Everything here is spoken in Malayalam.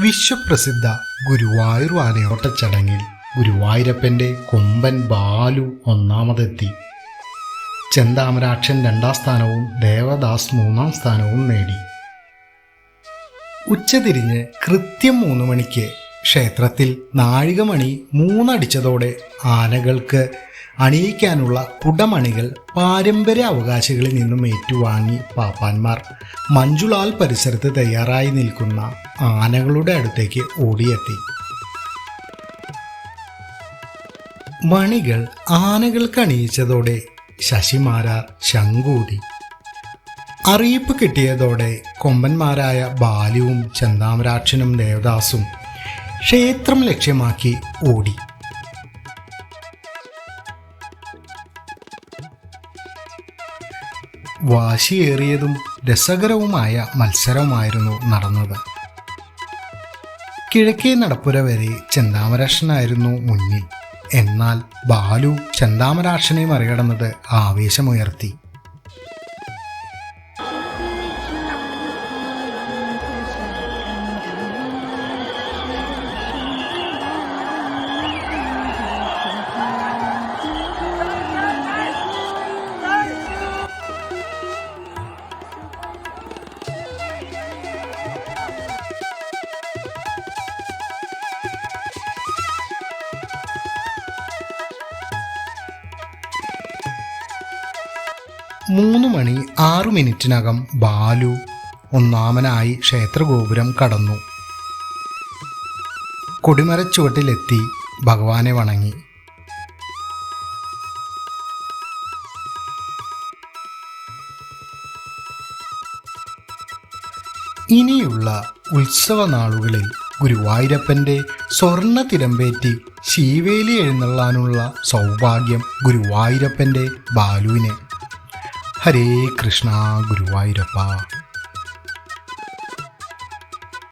വിശ്വപ്രസിദ്ധ ഗുരുവായൂർ ആനയോട്ട ചടങ്ങിൽ ഗുരുവായൂരപ്പൻ്റെ കൊമ്പൻ ബാലു ഒന്നാമതെത്തി. ചെന്താമരാക്ഷൻ 2ാം സ്ഥാനവും ദേവദാസ് 3ാം സ്ഥാനവും നേടി. ഉച്ചതിരിഞ്ഞ് കൃത്യം 3 മണിക്ക് ക്ഷേത്രത്തിൽ നാഴികമണി 3 അടിച്ചതോടെ ആനകൾക്ക് അണിയിക്കാനുള്ള കുടമണികൾ പാരമ്പര്യ അവകാശികളിൽ നിന്നും ഏറ്റുവാങ്ങി പാപ്പാന്മാർ മഞ്ജുളാൽ പരിസരത്ത് തയ്യാറായി നിൽക്കുന്ന ആനകളുടെ അടുത്തേക്ക് ഓടിയെത്തി. മണികൾ ആനകൾക്ക് അണിയിച്ചതോടെ ശശിമാരാർ ശങ്കൂതി. അറിയിപ്പ് കിട്ടിയതോടെ കൊമ്പന്മാരായ ബാലുവും ചെന്താമരാക്ഷനും ദേവദാസും ക്ഷേത്രം ലക്ഷ്യമാക്കി ഓടി. വാശിയേറിയതും രസകരവുമായ മത്സരമായിരുന്നു നടന്നത്. കിഴക്കേ നടപ്പുര വരെ ചെന്താമരാക്ഷനായിരുന്നു മുന്നിൽ. എന്നാൽ ബാലു ചെന്താമരാക്ഷനെ മറികടന്നത് ആവേശമുയർത്തി. മൂന്ന് മണി 6 മിനിറ്റിനകം ബാലു ഒന്നാമനായി ക്ഷേത്രഗോപുരം കടന്നു. കൊടിമരച്ചുവട്ടിലെത്തി ഭഗവാനെ വണങ്ങി. ഇനിയുള്ള ഉത്സവ നാളുകളിൽ ഗുരുവായൂരപ്പൻ്റെ സ്വർണ്ണ തിരമ്പേറ്റി ശീവേലി എഴുന്നള്ളാനുള്ള സൗഭാഗ്യം ഗുരുവായൂരപ്പൻ്റെ ബാലുവിന്. ഹരേ കൃഷ്ണ ഗുരുവായൂരപ്പ.